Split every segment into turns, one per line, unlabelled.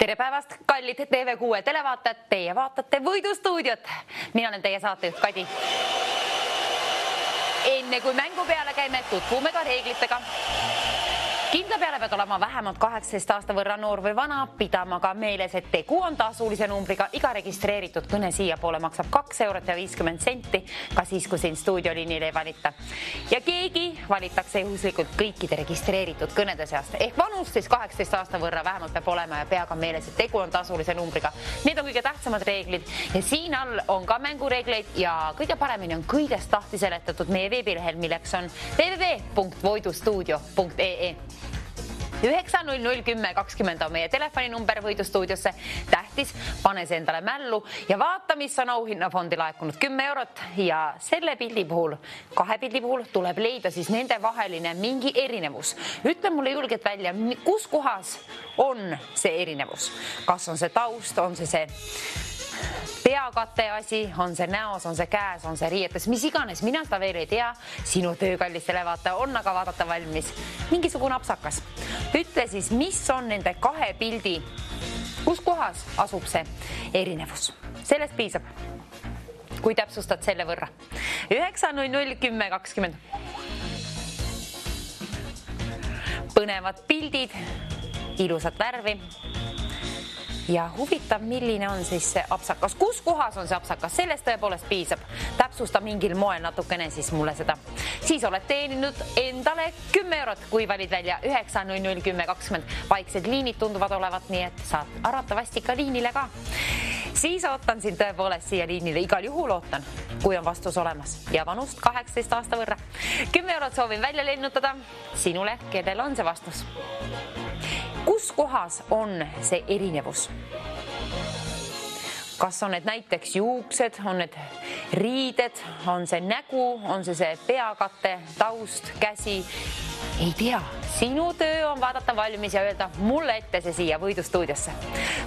Tere päevast, kallid TV6 televaatajad, teie vaatate Võidustuudiot. Mina olen teie saatejuht Kadi. Enne kui mängu peale käime, tutvume ka reeglitega. Kindla peale pead olema vähemalt 18 aasta võrra noor või vana, pidama ka meeles, et tegu on tasulise numbriga. Iga registreeritud kõne siia poole maksab 2 eurot ja 50 senti, ka siis, kui siin stuudioliinil ei valita. Ja keegi valitakse juhuslikult kõikide registreeritud kõnede seast. Ehk vanust siis 18 aasta võrra vähemalt peab olema ja peaga meeles, et tegu on tasulise numbriga. Need on kõige tähtsamad reeglid ja siin all on ka mängureegleid ja kõige paremini on kõigest lahti seletatud meie veebilehel, milleks on www.voidustuudio.ee. 9001020 on meie telefoninumber Võidustuudiosse. Tähtis, pane see endale mällu ja vaata, mis on auhinnafondi laekunud 10 eurot ja selle pildi puhul, 2 pildi puhul tuleb leida siis nende vaheline mingi erinevus. Ütle mulle julgelt välja, kus kohas on see erinevus. Kas on see taust, on see peakate asi, on see näos, on see käes, on see riietes, mis iganes, mina seda veel ei tea. Sinu töö, kallis televaataja, on aga vaadata valmis. Mingisugune apsakas. Ütle siis, mis on nende 2 pildi, kus kohas asub see erinevus. Sellest piisab, kui täpsustad selle võrra. 9001020. Põnevad pildid, ilusat värvi. Ja huvitav, milline on siis see apsakas. Kus kohas on see apsakas? Sellest tõepoolest piisab. Täpsusta mingil moel natukene siis mulle seda. Siis oled teeninud endale 10 eurot, kui valid välja 9001020. Vaiksed liinid tunduvad olevat, nii et saad arvatavasti ka liinile ka. Siis ootan siin tõepoolest siia liinile. Igal juhul ootan, kui on vastus olemas. Ja vanust 18 aasta võrra. 10 eurot soovin välja lennutada sinule, kellel on see vastus. Kus kohas on see erinevus? Kas on need näiteks juuksed, on need riided, on see nägu, on see peakate, taust, käsi? Ei tea, sinu töö on vaadata valmis ja öelda mulle ette see siia Võidustuudiosse.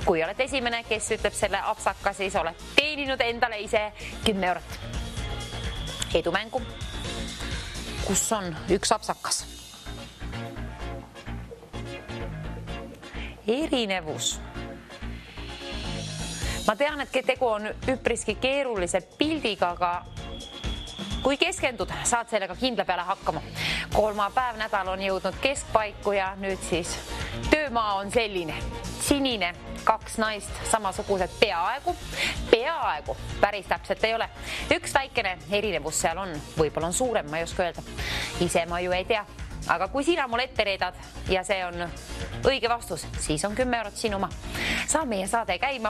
Kui oled esimene, kes ütleb selle apsaka, siis oled teeninud endale ise 10 eurot. Edu mängu. Kus on üks apsakas? Erinevus. Ma tean, et tegu on üpriski keerulise pildiga, aga kui keskendud, saad sellega kindla peale hakkama. Kolmapäev nädal on jõudnud keskpaiku ja nüüd siis töömaa on selline. Sinine, 2 naist, samasugused peaaegu, päris täpselt ei ole. Üks väikene erinevus seal on, võib-olla on suurem, ma ei oska öelda. Ise ma ju ei tea. Aga kui sina mul ette reedad ja see on õige vastus, siis on 10 eurot sinuma. Saa meie saade käima.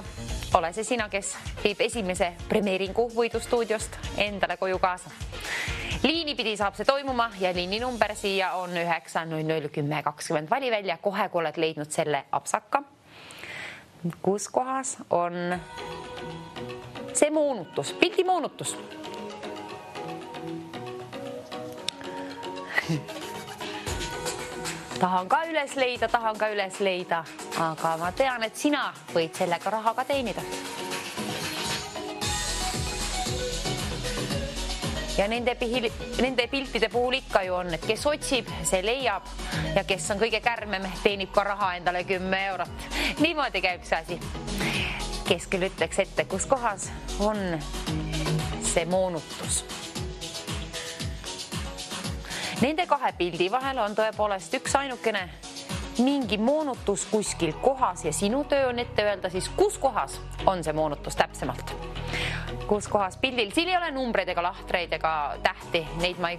Ole see sina, kes viib esimese premeeringu Võidustuudiost endale koju kaasa. Liinipidi saab see toimuma ja liininumber siia on 9001020. Vali välja kohe, kui oled leidnud selle apsaka. Kus kohas on see moonutus, pildi moonutus? Tahan ka üles leida, aga ma tean, et sina võid sellega raha ka teenida. Ja nende piltide puhul ikka ju on, et kes otsib, see leiab ja kes on kõige kärmem, teenib ka raha endale 10 eurot. Niimoodi käib see asi. Kes küll ütleks ette, kus kohas on see moonutus? Nende 2 pildi vahel on tõepoolest üks ainukene mingi moonutus kuskil kohas ja sinu töö on ette öelda siis, kus kohas on see moonutus täpsemalt. Kus kohas pildil, siin ei ole numbreid ega lahtreid ega tähti, neid ma ei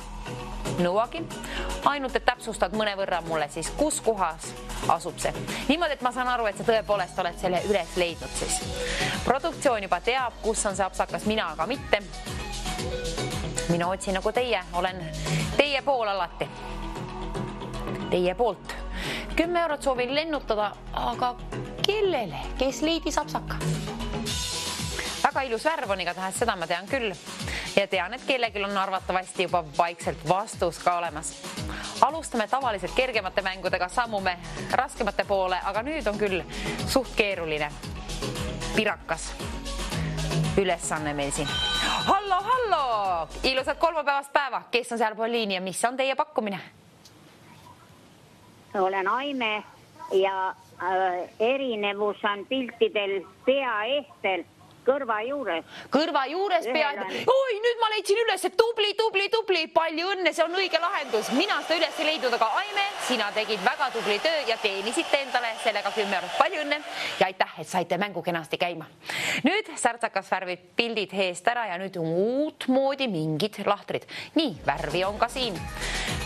nõuagi. Ainult, et täpsustad mõne võrra mulle siis, kus kohas asub see. Niimoodi, et ma saan aru, et sa tõepoolest oled selle üles leidnud siis. Produktsioon juba teab, kus on see apsakas, mina aga mitte. Mina otsin nagu teie, olen teie pool alati. Teie poolt. 10 eurot soovin lennutada, aga kellele? Kes leidis apsaka? Väga ilus värv on igatahes, seda ma tean küll. Ja tean, et kellelgi on arvatavasti juba vaikselt vastus ka olemas. Alustame tavaliselt kergemate mängudega, sammume raskemate poole, aga nüüd on küll suht keeruline. Pirakas. Ülesanne meil siin. Hallo! Ilusat kolmapäevast päeva. Kes on seal pool liini ja mis on teie pakkumine?
Olen Aime ja erinevus on piltidel pea ehtel kõrva juures.
Kõrva juures pea. Oi, nüüd ma leidsin üles, et tubli. Palju õnne, see on õige lahendus. Mina seda üles ei leidnud, aga Aime, sina tegid väga tubli töö ja teenisite endale sellega 10 eurot. Palju õnne ja aitäh, et saite mängu kenasti käima. Nüüd särtsakas värvib pildid eest ära ja nüüd uut moodi mingid lahtrid. Nii, värvi on ka siin.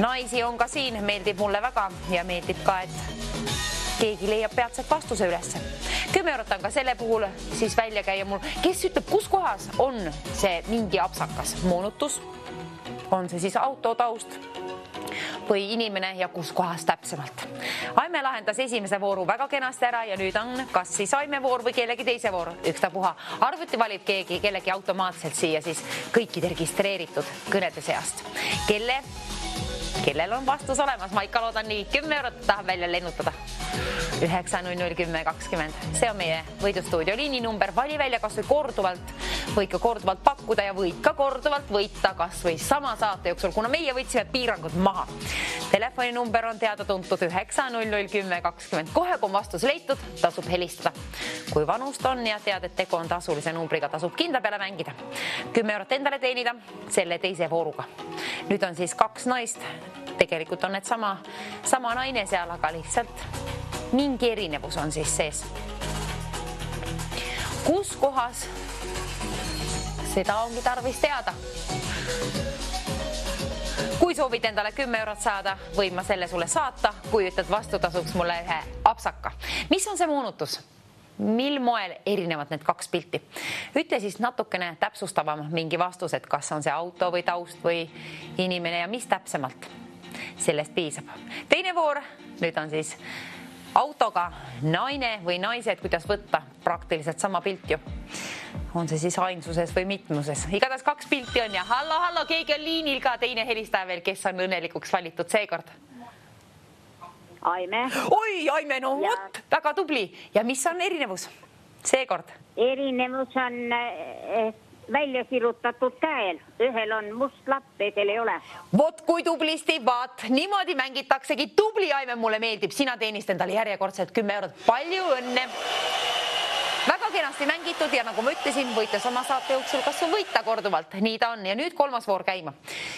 Naisi on ka siin, meeldib mulle väga ja meeldib ka, et keegi leiab peatselt vastuse ülesse. 10 eurot on ka selle puhul siis välja käia mul. Kes ütleb, kus kohas on see mingi apsakas moonutus? On see siis auto taust või inimene ja kus kohas täpsemalt? Aime lahendas esimese vooru väga kenasti ära ja nüüd on kas siis Aime voor või kellegi teise voor. Ükstapuha. Arvuti valib kellegi automaatselt siia siis kõikide registreeritud kõnede seast. Kellel on vastus olemas? Ma ikka loodan nii. 10 eurot tahab välja lennutada. 9001020. See on meie võidustuudio liininumber. Vali välja kas või korduvalt, võid ka korduvalt pakkuda ja võid ka korduvalt võita kas või sama saate jooksul, kuna meie võtsime piirangud maha. Telefoninumber on teada tuntud 9001020. Kohe, kui on vastus leitud, tasub helistada. Kui vanust on ja tead, et tegu on tasulise numbriga, tasub kinda peale mängida. 10 eurot endale teenida selle teise vooruga. Nüüd on siis 2 naist. Tegelikult on need sama naine seal, aga lihtsalt mingi erinevus on siis sees. Kus kohas? Seda ongi tarvis teada. Kui soovid endale 10 eurot saada, võin ma selle sulle saata, kui ütled vastutasuks mulle ühe apsaka. Mis on see moonutus? Mil moel erinevad need 2 pilti? Ütle siis natukene täpsustavam mingi vastus, et kas on see auto või taust või inimene ja mis täpsemalt. Sellest piisab. Teine voor, nüüd on siis autoga naine või naised, kuidas võtta praktiliselt sama pilt ju. On see siis ainsuses või mitmuses. Igatahes 2 pilti on ja hallo, keegi on liinil ka, teine helistaja veel, kes on õnnelikuks valitud seekord.
Aime.
Oi, Aime, no vot, väga tubli. Ja mis on erinevus seekord?
Erinevus on välja sirutatud käel. Ühel on must lapp, teisel ei ole.
Vot kui tublisti, vaat, niimoodi mängitaksegi. Tubli, Aime, mulle meeldib. Sina teenist endale järjekordselt 10 eurot. Palju õnne. Väga kenasti mängitud ja nagu ma ütlesin, võite sama saate jooksul kas võita korduvalt. Nii ta on ja nüüd 3. voor käima.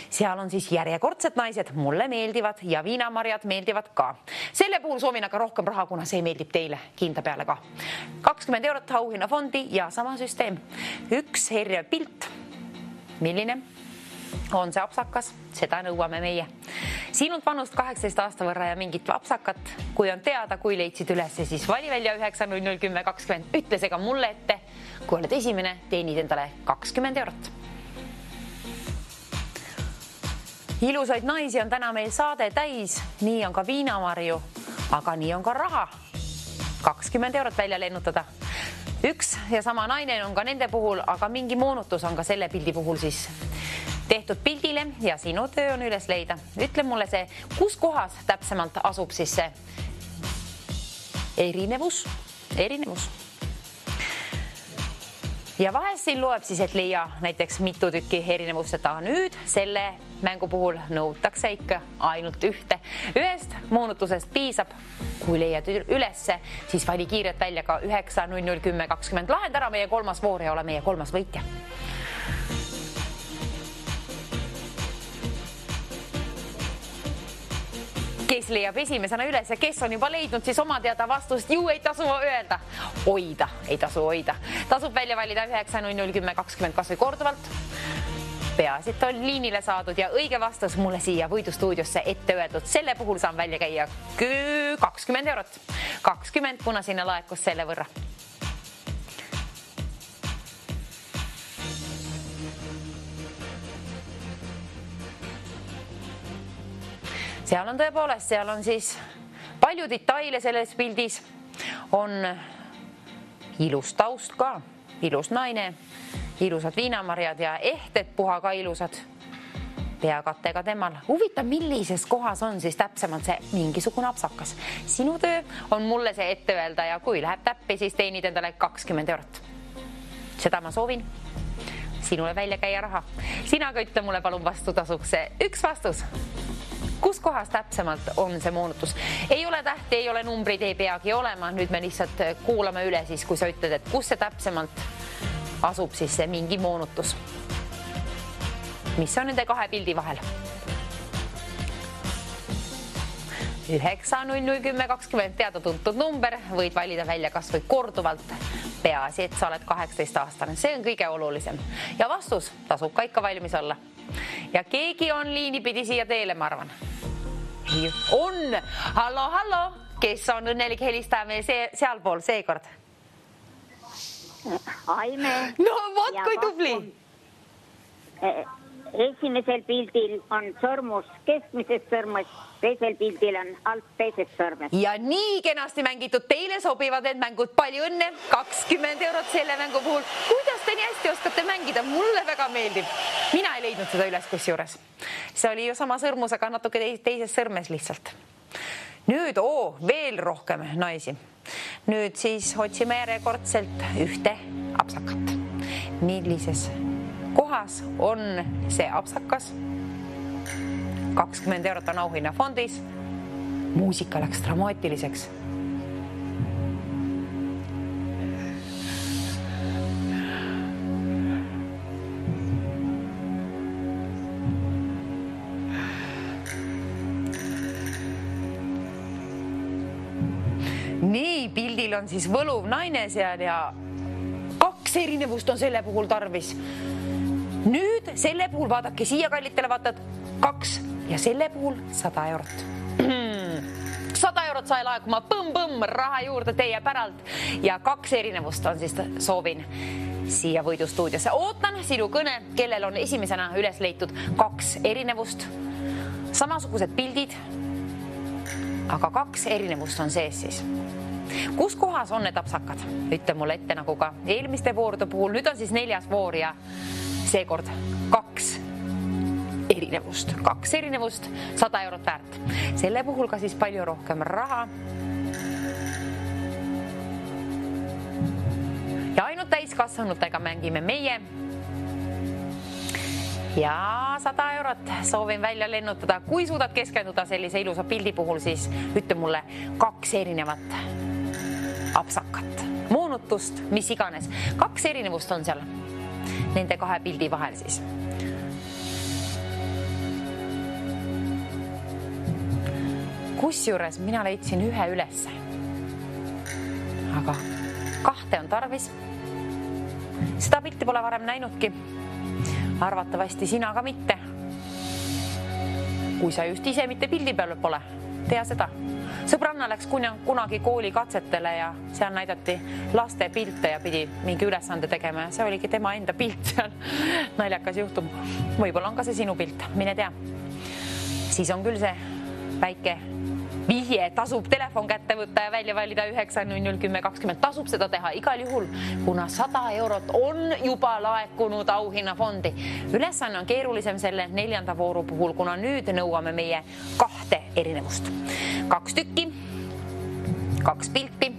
Seal on siis järjekordsed naised, mulle meeldivad ja viinamarjad meeldivad ka. Selle puhul soovin aga rohkem raha, kuna see meeldib teile kinda peale ka. 20 eurot auhinnafondi ja sama süsteem. 1 erinev pilt. Milline on see apsakas? Seda nõuame meie. Sinult vanust 18 aasta võrra ja mingit apsakat. Kui on teada, kui leidsid üles, siis vali välja 9001020. Ütle see ka mulle ette. Kui oled esimene, teenid endale 20 eurot. Ilusaid naisi on täna meil saade täis. Nii on ka viinamarju, aga nii on ka raha. 20 eurot välja lennutada. 1 ja sama naine on ka nende puhul, aga mingi moonutus on ka selle pildi puhul siis tehtud pildile ja sinu töö on üles leida. Ütle mulle see, kus kohas täpsemalt asub siis see erinevus. Ja vahest siin loeb siis, et leia näiteks mitu tükki erinevust, seda nüüd selle mängu puhul nõutakse ikka ainult ühte. Ühest moonutusest piisab, kui leiad ülesse, siis vali kiirelt välja ka 9001020. Lahend ära meie 3. voor ja ole meie 3. võitja. Kes leiab esimesena üles ja kes on juba leidnud, siis oma teada vastust ju ei tasu öelda. Ei tasu hoida. Tasub välja valida 9001020 kas või korduvalt. Peaasilt on liinile saadud ja õige vastus mulle siia võidustuudiosse ette öeldud. Selle puhul saan välja käia 20 eurot. 20, kuna sinna laekus selle võrra. Seal on tõepoolest, seal on siis palju detaile selles pildis. On ilus taust ka, ilus naine, ilusad viinamarjad ja ehted puha ka ilusad. Peakattega temal. Huvitav, millises kohas on siis täpsemalt see mingisugune apsakas. Sinu töö on mulle see ette öelda ja kui läheb täppi, siis teenid endale 20 eurot. Seda ma soovin. Sinule välja käia raha. Sina ka ütle mulle palun vastutasuks 1 vastus. kus kohas täpsemalt on see moonutus. Ei ole tähti, ei ole numbrid, ei peagi olema. Nüüd me lihtsalt kuulame üle siis, kui sa ütled, et kus see täpsemalt asub siis see mingi moonutus. Mis on nende kahe pildi vahel? 9001020 teada tuntud number, võid valida välja kas või korduvalt. Peaasi, et sa oled 18-aastane. See on kõige olulisem. Ja vastus tasub ka ikka valmis olla. Ja keegi on liini pidi siia teele, ma arvan. On! Hallo! Kes on õnnelik helistaja meil sealpool seekord?
Aime.
No vot, kui tubli!
Esimesel pildil on sõrmus keskmisest sõrmest, teisel pildil on alt teisest sõrmest.
Ja nii kenasti mängitud, teile sobivad need mängud. Palju õnne, 20 eurot selle mängu puhul. Kuidas te nii hästi oskate mängida? Mulle väga meeldib. Mina ei leidnud seda üles kusjuures. See oli ju sama sõrmus, aga natuke teises sõrmes lihtsalt. Nüüd, veel rohkem naisi. Nüüd siis otsime järjekordselt ühte apsakat. Millises kohas on see apsakas? 20 eurot on auhinna fondis. Muusika läks dramaatiliseks. Nii, pildil on siis võluv naine seal ja 2 erinevust on selle puhul tarvis. Nüüd selle puhul vaadake siia kallitele, vaatad 2 ja selle puhul 100 eurot. 100 eurot sai laekuma, põmm, raha juurde teie päralt ja 2 erinevust on siis soovin siia võidustuudiosse. Ootan sinu kõne, kellel on esimesena üles leitud 2 erinevust. Samasugused pildid, aga 2 erinevust on sees siis. Kus kohas on need apsakad? Ütle mulle ette nagu ka eelmiste voorude puhul. Nüüd on siis 4. voor ja seekord 2 erinevust. 2 erinevust, 100 eurot väärt. Selle puhul ka siis palju rohkem raha. Ja ainult täiskasvanutega mängime meie. Ja 100 eurot soovin välja lennutada. Kui suudad keskenduda sellise ilusa pildi puhul, siis ütle mulle 2 erinevat apsakat, moonutust, mis iganes. 2 erinevust on seal nende 2 pildi vahel siis. Kusjuures mina leidsin 1 ülesse. Aga 2 on tarvis. Seda pilti pole varem näinudki. Arvatavasti sina ka mitte. Kui sa just ise mitte pildi peal pole, tea seda. Sõbranna läks kunagi kooli katsetele ja seal näidati laste pilte ja pidi mingi ülesande tegema ja see oligi tema enda pilt seal. Naljakas juhtum. Võib-olla on ka see sinu pilt, mine tea. Siis on küll see väike vihje, tasub telefon kätte võtta ja välja valida 9001020. Tasub seda teha igal juhul, kuna 100 eurot on juba laekunud auhinna fondi. Ülesanne on keerulisem selle 4. vooru puhul, kuna nüüd nõuame meie 2 erinevust. 2 tükki, 2 pilti,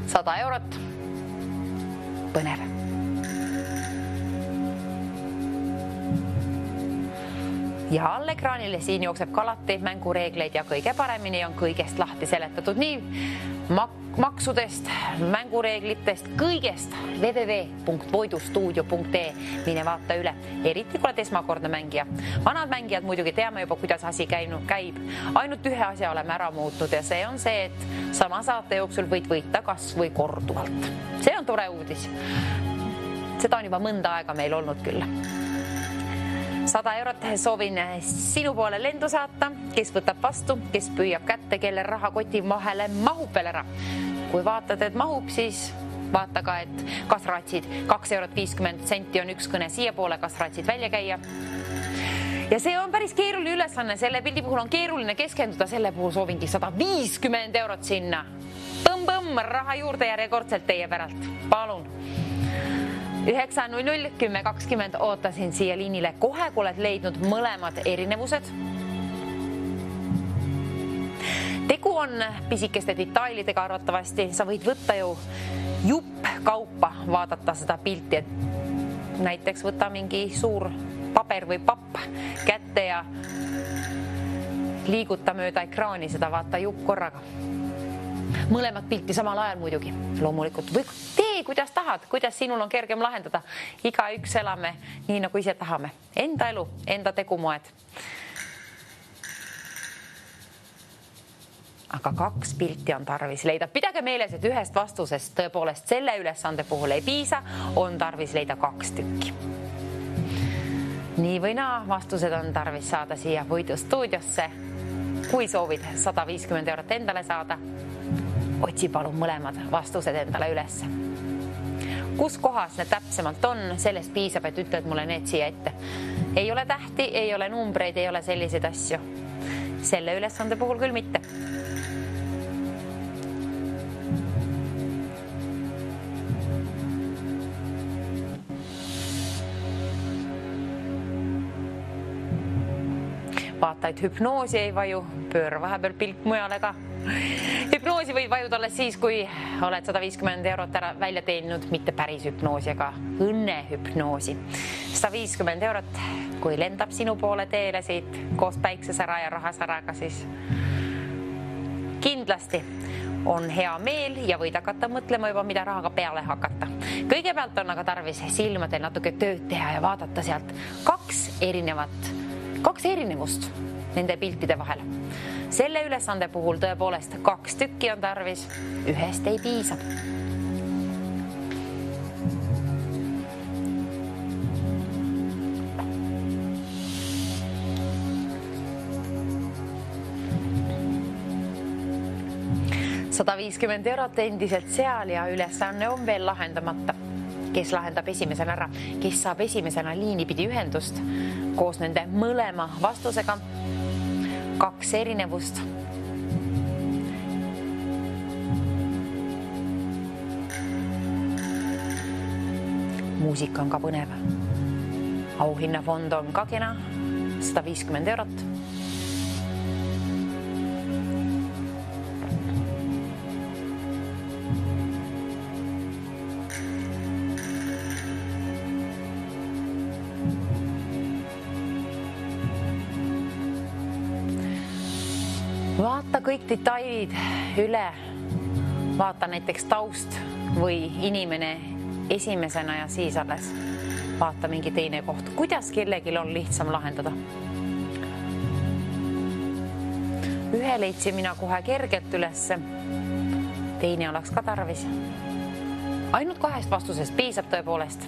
100 eurot. Põnev. Ja all ekraanile siin jookseb ka alati mängureegleid ja kõige paremini on kõigest lahti seletatud nii maksudest, mängureeglitest, kõigest www.voidustuudio.ee. Mine vaata üle, eriti kui oled esmakordne mängija. Vanad mängijad muidugi teame juba, kuidas asi käib. Ainult 1 asja oleme ära muutnud ja see on see, et sama saate jooksul võid võita kas või korduvalt. See on tore uudis. Seda on juba mõnda aega meil olnud küll. 100 eurot soovin sinu poole lendu saata, kes võtab vastu, kes püüab kätte, kelle rahakoti vahele mahub veel ära. Kui vaatad, et mahub, siis vaata ka, et kas ratsid 2 eurot 50 senti on 1 kõne siia poole, kas ratsid välja käia. Ja see on päris keeruline ülesanne, selle pildi puhul on keeruline keskenduda, selle puhul soovingi 150 eurot sinna. Põmm, raha juurde järjekordselt teie päralt. Palun. 9001020 ootasin siia liinile kohe, kui oled leidnud mõlemad erinevused. Tegu on pisikeste detailidega arvatavasti. Sa võid võtta ju jupp kaupa vaadata seda pilti, et näiteks võta mingi suur paber või papp kätte ja liiguta mööda ekraani seda, vaata jupp korraga. Mõlemat pilti samal ajal muidugi, loomulikult. Või tee, kuidas tahad, kuidas sinul on kergem lahendada. Igaüks elame nii, nagu ise tahame. Enda elu, enda tegumoed. Aga 2 pilti on tarvis leida. Pidage meeles, et ühest vastusest tõepoolest selle ülesande puhul ei piisa, on tarvis leida 2 tükki. Nii või naa, vastused on tarvis saada siia võidustuudiosse. Kui soovid 150 eurot endale saada, otsi palun mõlemad vastused endale ülesse. Kus kohas need täpsemalt on, sellest piisab, et ütled mulle need siia ette. Ei ole tähti, ei ole numbreid, ei ole selliseid asju. Selle ülesande puhul küll mitte. Vaata, et hüpnoosi ei vaju, pööra vahepeal pilk mujale ka. Hüpnoosi võid vajuda alles siis, kui oled 150 eurot ära välja teeninud, mitte päris hüpnoosi, aga õnnehüpnoosi. 150 eurot, kui lendab sinu poole teele siit koos päiksesära ja rahasäraga, siis kindlasti on hea meel ja võid hakata mõtlema juba, mida rahaga peale hakata. Kõigepealt on aga tarvis silmadel natuke tööd teha ja vaadata sealt 2 erinevust nende piltide vahel. Selle ülesande puhul tõepoolest 2 tükki on tarvis, ühest ei piisa. €150 endiselt seal ja ülesanne on veel lahendamata. Kes lahendab esimesena ära, kes saab esimesena liini pidi ühendust koos nende mõlema vastusega. 2 erinevust. Muusika on ka põnev. Auhinnafond on ka kena, 150 eurot. Vaata kõik detailid üle. Vaata näiteks taust või inimene esimesena ja siis alles vaata mingi teine koht. Kuidas kellegil on lihtsam lahendada? Ühe leidsin mina kohe kergelt ülesse. Teine oleks ka tarvis. Ainult 2 vastusest piisab tõepoolest.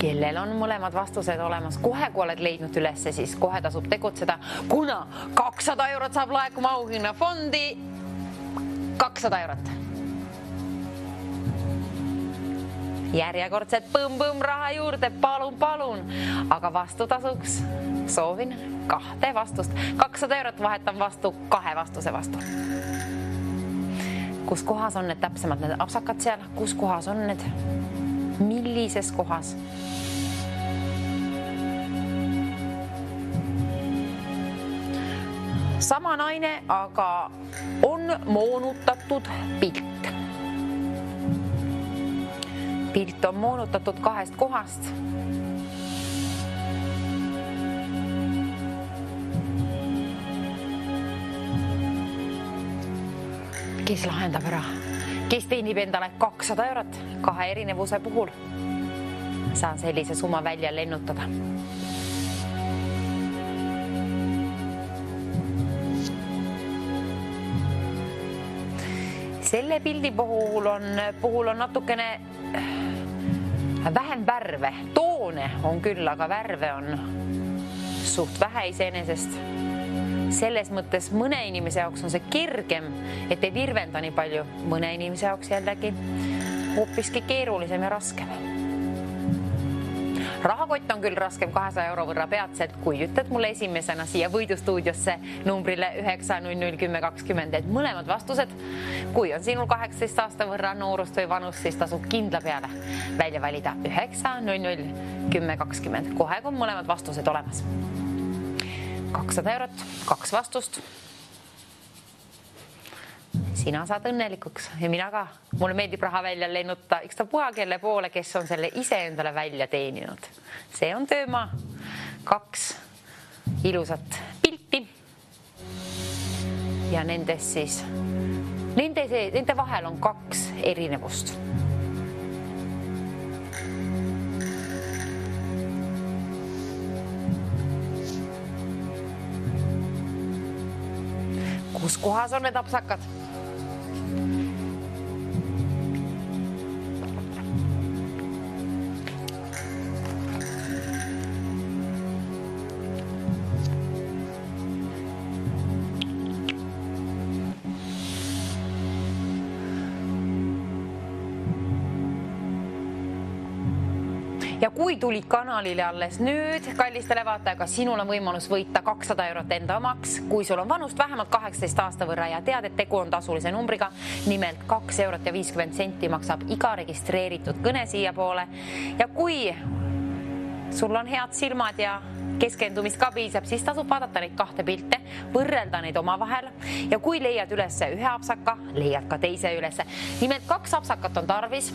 Kellel on mõlemad vastused olemas, kohe kui oled leidnud ülesse, siis kohe tasub tegutseda, kuna 200 eurot saab laekuma auhinnafondi. 200 eurot. Järjekordselt põmm-põmm raha juurde, palun. Aga vastutasuks soovin 2 vastust. 200 eurot vahetan vastu 2 vastuse vastu. Kus kohas on need täpsemalt need apsakad seal? Kus kohas on need? Millises kohas? Sama naine, aga on moonutatud pilt. Pilt on moonutatud 2 kohast. Kes lahendab ära? Kes teenib endale 200 eurot 2 erinevuse puhul? Saan sellise summa välja lennutada. Selle pildi puhul on natukene vähem värve. Toone on küll, aga värve on suht vähe iseenesest. Selles mõttes mõne inimese jaoks on see kergem, et ei virvenda nii palju. Mõne inimese jaoks jällegi hoopiski keerulisem ja raskem. Rahakott on küll raskem 200 euro võrra peatselt, kui ütled mulle esimesena siia võidustuudiosse numbrile 9001020, et mõlemad vastused, kui on sinul 18 aasta võrra noorust või vanust, siis tasub kindla peale välja valida 9001020. Kohe on mõlemad vastused olemas. 200 eurot, 2 vastust. sina saad õnnelikuks ja mina ka. Mulle meeldib raha välja lennuta ükstapuha kelle poole, kes on selle ise endale välja teeninud. See on töömaa. 2 ilusat pilti. Ja nendes siis, nende vahel on 2 erinevust. Kus kohas on need apsakad? Ja kui tulid kanalile alles nüüd, kallistele vaatajaga, sinul on võimalus võita 200 eurot enda omaks, kui sul on vanust vähemalt 18 aasta võrra ja tead, et tegu on tasulise numbriga, nimelt 2 eurot ja 50 senti maksab iga registreeritud kõne siia poole. Ja kui sul on head silmad ja keskendumist ka piisab, siis tasub vaadata neid 2 pilte, võrrelda neid omavahel ja kui leiad ülesse ühe apsaka, leiad ka teise ülesse. Nimelt 2 apsakat on tarvis.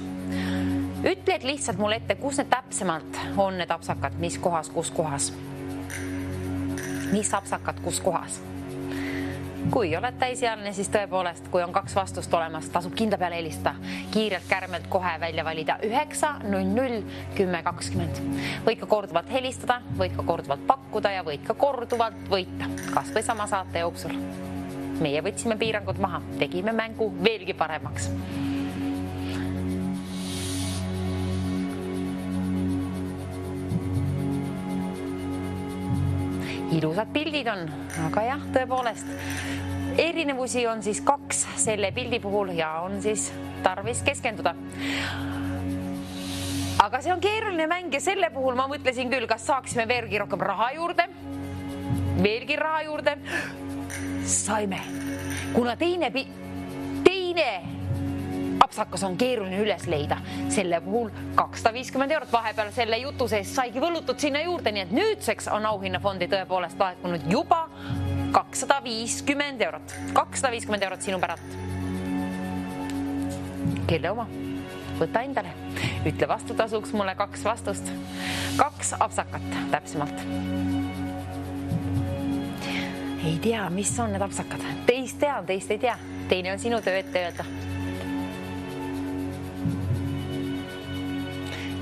Ütled lihtsalt mulle ette, kus need täpsemalt on need apsakad, mis kohas, kus kohas. Mis apsakad, kus kohas. Kui oled täisealine, siis tõepoolest, kui on 2 vastust olemas, tasub kindla peale helistada. Kiirelt kärmelt kohe välja valida 900 10 20. Võid ka korduvalt helistada, võid ka korduvalt pakkuda ja võid ka korduvalt võita. Kas või sama saate jooksul. Meie võtsime piirangud maha, tegime mängu veelgi paremaks. Ilusad pildid on, aga jah, tõepoolest, erinevusi on siis 2 selle pildi puhul ja on siis tarvis keskenduda. Aga see on keeruline mäng ja selle puhul ma mõtlesin küll, kas saaksime veelgi rohkem raha juurde. Veelgi raha juurde. Saime. Kuna teine apsakas on keeruline üles leida. Selle puhul 250 eurot vahepeal selle jutu sees saigi võlutud sinna juurde, nii et nüüdseks on auhinnafondi tõepoolest laekunud juba 250 eurot. 250 eurot sinu päralt. Kelle oma? Võta endale. Ütle vastutasuks mulle 2 vastust. 2 apsakat täpsemalt. Ei tea, mis on need apsakad. Teist tean, teist ei tea. Teine on sinu töö ette öelda.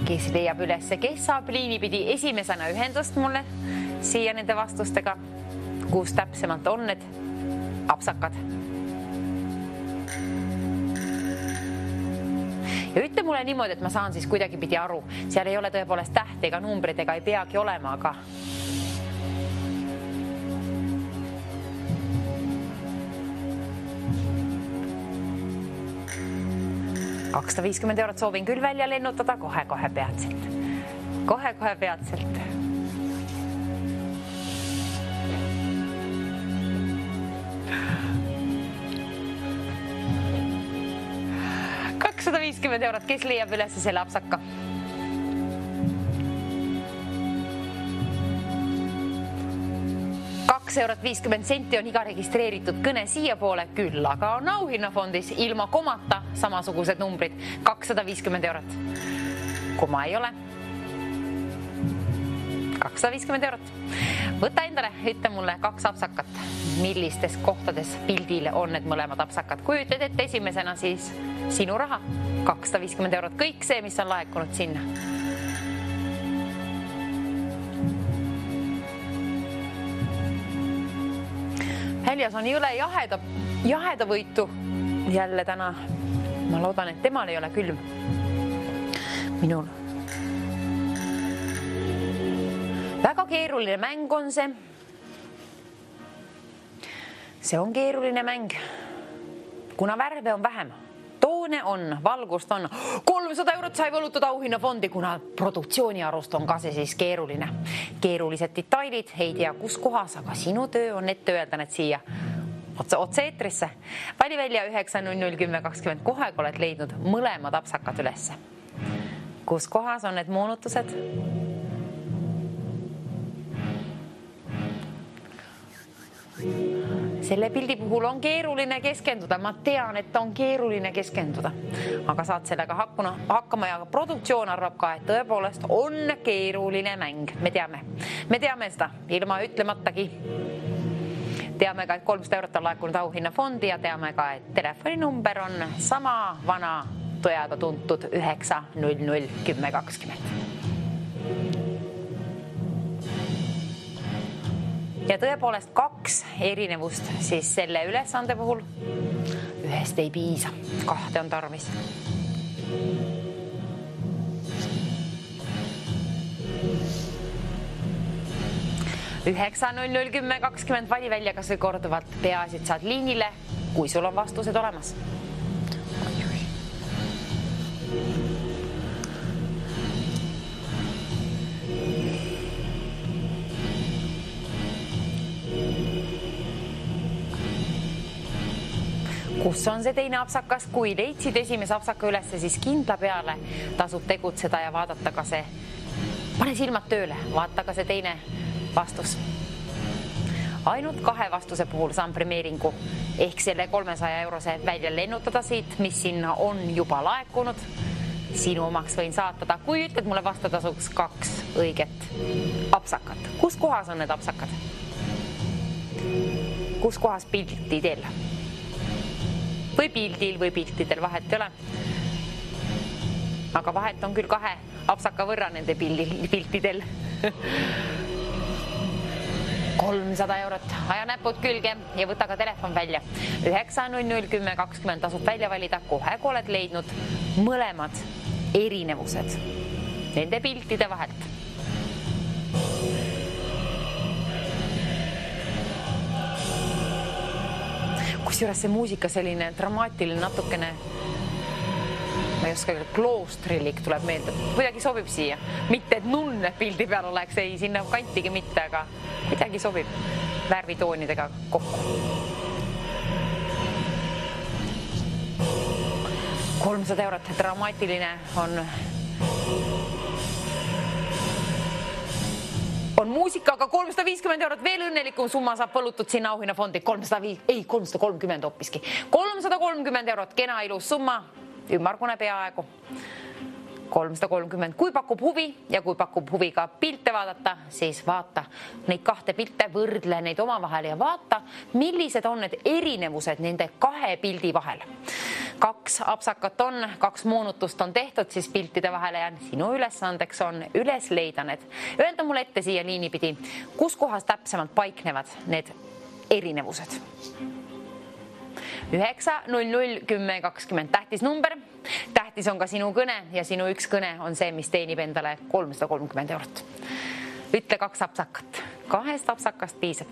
Kes leiab ülesse, kes saab liinipidi esimesena ühendust mulle siia nende vastustega, kus täpsemalt on need apsakad. Ja ütle mulle niimoodi, et ma saan siis kuidagi pidi aru. Seal ei ole tõepoolest tähti ega numbrid ega ei peagi olema, aga 250 eurot soovin küll välja lennutada kohe peatselt. Kohe peatselt. €250, kes leiab üles selle apsaka? €2.50 on iga registreeritud kõne siia poole, küll aga on auhinnafondis ilma komata samasugused numbrid 250 eurot. Koma ei ole. 250 eurot. Võta endale, ütle mulle 2 apsakat. Millistes kohtades pildil on need mõlemad apsakad? Kui ütled, et esimesena, siis sinu raha 250 eurot. Kõik see, mis on laekunud sinna. Väljas on jõle jaheda võitu jälle täna. Ma loodan, et temal ei ole külm. Minul. Väga keeruline mäng on see. See on keeruline mäng. Kuna värve on vähem, toone on, valgust on. 300 eurot sai võlutud auhinnafondi, kuna produktsiooni arust on ka see siis keeruline. Keerulised detailid, ei tea kus kohas, aga sinu töö on ette öelda need siia otse eetrisse. Vali välja 900 10 20 kohe, kui oled leidnud mõlemad apsakad ülesse. Kus kohas on need moonutused? selle pildi puhul on keeruline keskenduda, ma tean, et on keeruline keskenduda, aga saad sellega hakkama ja produktsioon arvab ka, et tõepoolest on keeruline mäng. Me teame seda ilma ütlematagi. Teame ka, et 300 eurot on laekunud auhinnafondi ja teame ka, et telefoninumber on sama vana tõega tuntud 900 10 20. Ja tõepoolest 2 erinevust siis selle ülesande puhul. Ühest ei piisa, 2 on tarvis. Üheksa 00 10 20 vali välja kas või korduvalt, peaasi, et saad liinile, kui sul on vastused olemas. Kus on see teine apsakas? Kui leidsid esimese apsaka ülesse, siis kindla peale tasub tegutseda ja vaadata ka see. Pane silmad tööle, vaata ka see teine vastus. Ainult 2 vastuse puhul saan premeeringu ehk selle 300 eurose välja lennutada siit, mis sinna on juba laekunud. Sinu omaks võin saatada, kui ütled mulle vastatasuks 2 õiget apsakat. Kus kohas on need apsakad? Kus kohas pildidel? Või pildil või piltidel vahet ei ole. Aga vahet on küll 2 apsaka võrra nende piltidel. 300 eurot. Aja näpud külge ja võta ka telefon välja. 900 10 20 tasub välja valida kohe, kui oled leidnud mõlemad erinevused nende piltide vahelt. Kusjuures see muusika selline dramaatiline natukene, ma ei oska küll, kloostrilik tuleb meelde. Kuidagi sobib siia. Mitte, et nunne pildi peal oleks, ei sinna kantigi mitte, aga midagi sobib värvitoonidega kokku. 300 eurot dramaatiline on muusika, aga 350 eurot veel õnnelikum summa saab põlutud sinna auhinnafondi. 330 hoopiski. 330 eurot, kena ilus summa, ümmargune peaaegu. 330. Kui pakub huvi ja kui pakub huvi ka pilte vaadata, siis vaata neid 2 pilte, võrdle neid omavahel ja vaata, millised on need erinevused nende 2 pildi vahel. 2 apsakat on, 2 moonutust on tehtud siis piltide vahele ja sinu ülesandeks on üles leida need. Öelda mulle ette siia liini pidi, kus kohas täpsemalt paiknevad need erinevused. 900 10 20 tähtis number. Tähtis on ka sinu kõne ja sinu üks kõne on see, mis teenib endale 330 eurot. Ütle 2 apsakat. 2 apsakast piisab.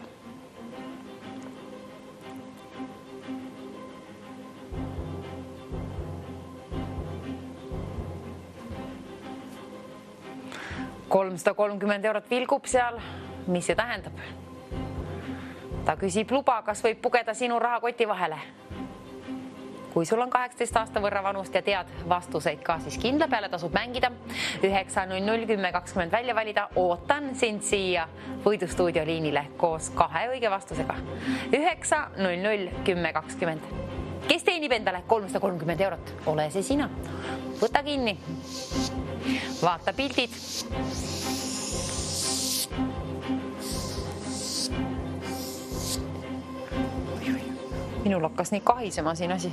€330 vilgub seal. Mis see tähendab? Ta küsib luba, kas võib pugeda sinu rahakoti vahele. Kui sul on 18 aasta võrra vanust ja tead vastuseid ka, siis kindla peale tasub mängida. 900 10 20 välja valida. Ootan sind siia Võidustuudio liinile koos 2 õige vastusega. 900 10 20. Kes teenib endale 330 eurot? Ole see sina. Võta kinni. Vaata pildid. Minul hakkas nii kahisema siin asi.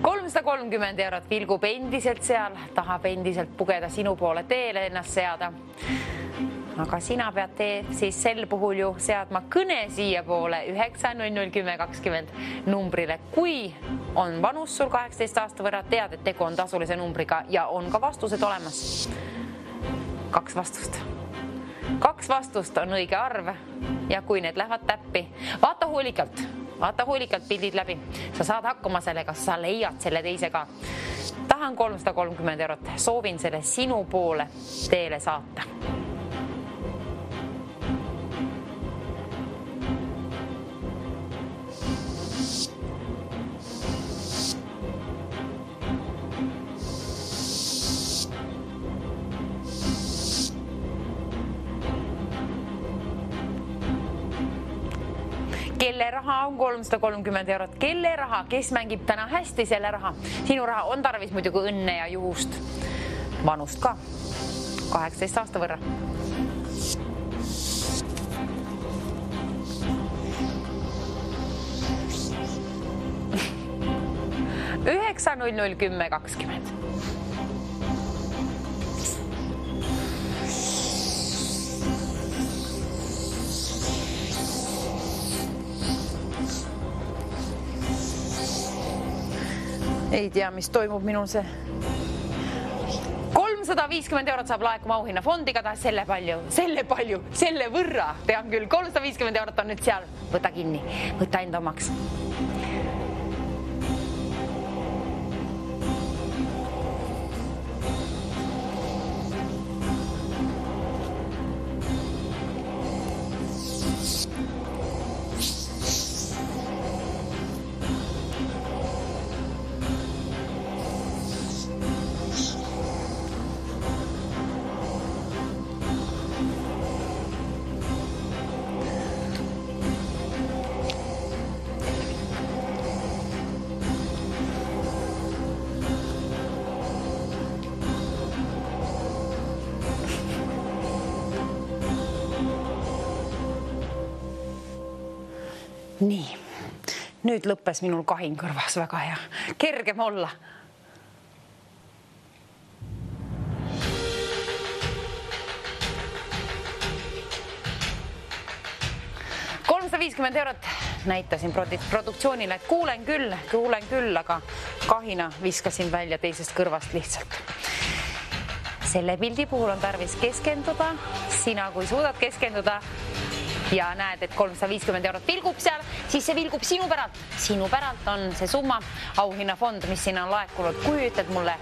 330 eurot vilgub endiselt seal, tahab endiselt pugeda sinu poole teele ennast seada. Aga sina pead siis sel puhul ju seadma kõne siia poole 900 10 20 numbrile. Kui on vanus sul 18 aasta võrra, tead, et tegu on tasulise numbriga ja on ka vastused olemas. 2 vastust. 2 vastust on õige arv ja kui need lähevad täppi, vaata hoolikalt pildid läbi. Sa saad hakkama sellega, sa leiad selle teise ka. Tahan 330 eurot, soovin selle sinu poole teele saata. Kelle raha on 330 eurot? Kelle raha? Kes mängib täna hästi selle raha? Sinu raha on tarvis muidugi õnne ja juhust. Vanust ka. 18 aasta võrra. 9-0-0-10-20. Ei tea, mis toimub minul see. 350 eurot saab laekuma auhinna fondi, igatahes selle võrra. Tean küll, 350 eurot on nüüd seal. Võta kinni, võta enda omaks. Nii, nüüd lõppes minul kahin kõrvas, väga hea. Kergem olla. €350 näitasin produktsioonile, et kuulen küll, aga kahina viskasin välja teisest kõrvast lihtsalt. Selle pildi puhul on tarvis keskenduda. Sina, kui suudad keskenduda, ja näed, et 350 eurot vilgub seal, siis see vilgub sinu päralt. Sinu päralt on see summa auhinnafond, mis sinna on laekunud. Kui ütled mulle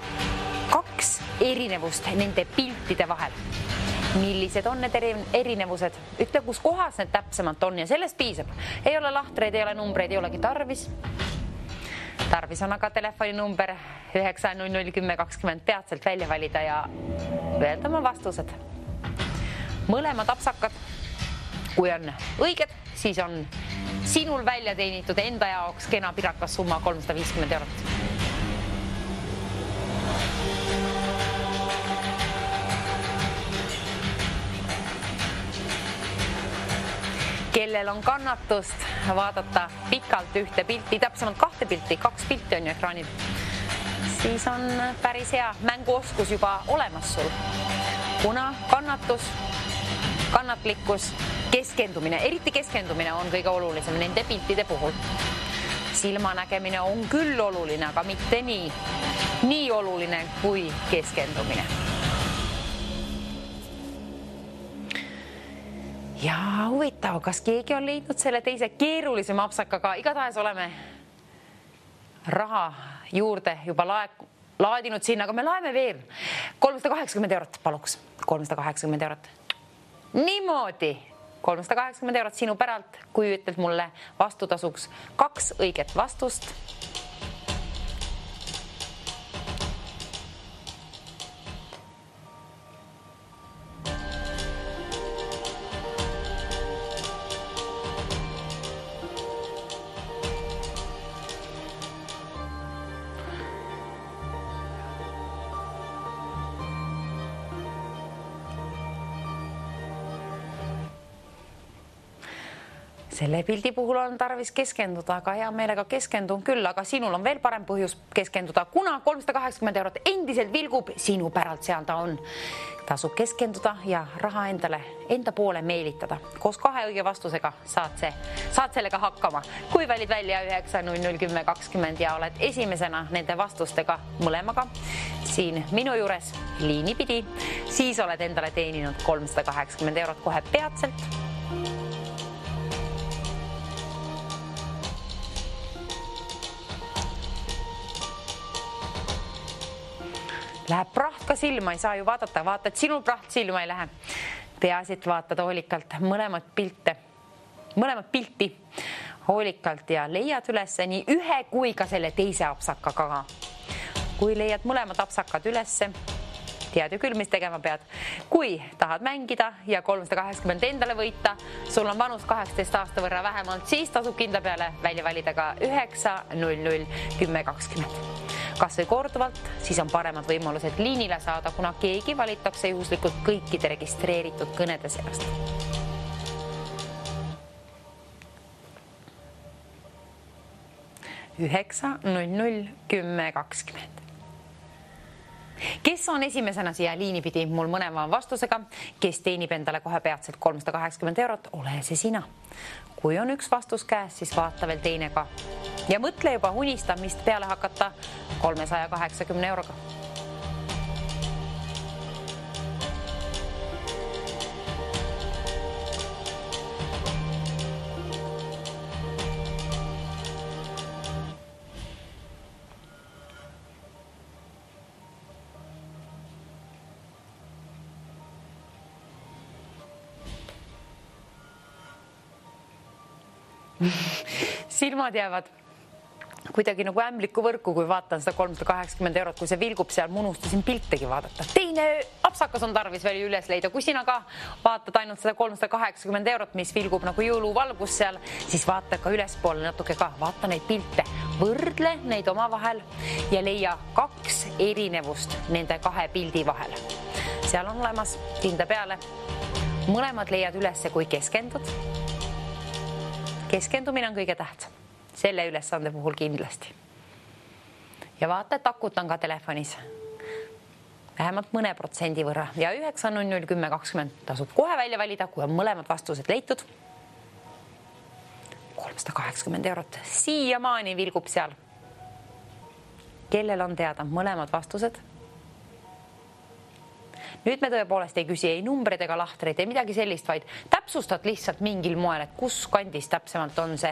2 erinevust nende piltide vahel, millised on need erinevused? Ütle, kus kohas need täpsemalt on ja sellest piisab. Ei ole lahtreid, ei ole numbreid, ei olegi tarvis. Tarvis on aga telefoninumber 9-0-0-10-20 peatselt välja valida ja öelda oma vastused. Mõlemad apsakad. Kui on õiged, siis on sinul välja teenitud enda jaoks kena pirakas summa 350 eurot. Kellel on kannatust vaadata pikalt ühte pilti, täpsemalt 2 pilti, 2 pilti on ju ekraanil, siis on päris hea mänguoskus juba olemas sul. Kuna kannatlikkus, keskendumine, eriti keskendumine on kõige olulisem nende piltide puhul. Silmanägemine on küll oluline, aga mitte nii oluline kui keskendumine. Ja huvitav, kas keegi on leidnud selle teise keerulisema apsakaga? Igatahes oleme raha juurde juba laadinud sinna, aga me laeme veel 380 eurot, paluks 380 eurot. Niimoodi 380 eurot sinu päralt, kui ütled mulle vastutasuks 2 õiget vastust. Selle pildi puhul on tarvis keskenduda, aga hea meelega keskendun küll, aga sinul on veel parem põhjus keskenduda, kuna 380 eurot endiselt vilgub sinu päralt, seal ta on. Tasub keskenduda ja raha enda poole meelitada. Koos 2 õige vastusega saad sellega hakkama. Kui valid välja 9-0-0-10-20 ja oled esimesena nende vastustega mõlemaga siin minu juures liini pidi, siis oled endale teeninud 380 eurot kohe peatselt. Läheb praht ka silma, ei saa ju vaadata, vaatad, sinul praht silma ei lähe. Peasid vaatad hoolikalt mõlemat pilti hoolikalt ja leiad üles nii ühe kui ka selle teise apsakaga. Kui leiad mõlemad apsakad üles, tead ju küll, mis tegema pead. Kui tahad mängida ja 380 endale võita, sul on vanus 18 aasta võrra vähemalt, siis tasub kindla peale välja valida ka 900 10 20. Kas või korduvalt, siis on paremad võimalused liinile saada, kuna keegi valitakse juhuslikult kõikide registreeritud kõnede seast. Üheksa 10 20. Kes on esimesena siia liini pidi mul mõlema vastusega, kes teenib endale kohe peatselt 380 eurot, ole see sina. Kui on üks vastus käes, siis vaata veel teine ka. Ja mõtle juba unistamist peale hakata 380 euroga. Silmad jäävad kuidagi nagu ämbliku võrku, kui vaatan seda 380 eurot, kui see vilgub seal, ma unustasin piltegi vaadata. Teine apsakas on tarvis veel üles leida. Kui sina ka vaatad ainult seda 380 eurot, mis vilgub nagu jõuluvalgus seal, siis vaata ka ülespoole natuke ka. Vaata neid pilte, võrdle neid omavahel ja leia 2 erinevust nende 2 pildi vahel. Seal on olemas kindla peale. Mõlemad leiad ülesse, kui keskendud. Keskendumine on kõige tähtsam. Selle ülesande puhul kindlasti. Ja vaata, et akutan ka telefonis. Vähemalt mõne protsendi võrra. Ja 900 10 20 tasub kohe välja valida, kui on mõlemad vastused leitud. 380 eurot. Siiamaani vilgub seal. Kellel on teada mõlemad vastused? Nüüd me tõepoolest ei küsi ei numbreid ega lahtreid, ei midagi sellist, vaid täpsustad lihtsalt mingil moel, et kus kandis täpsemalt on see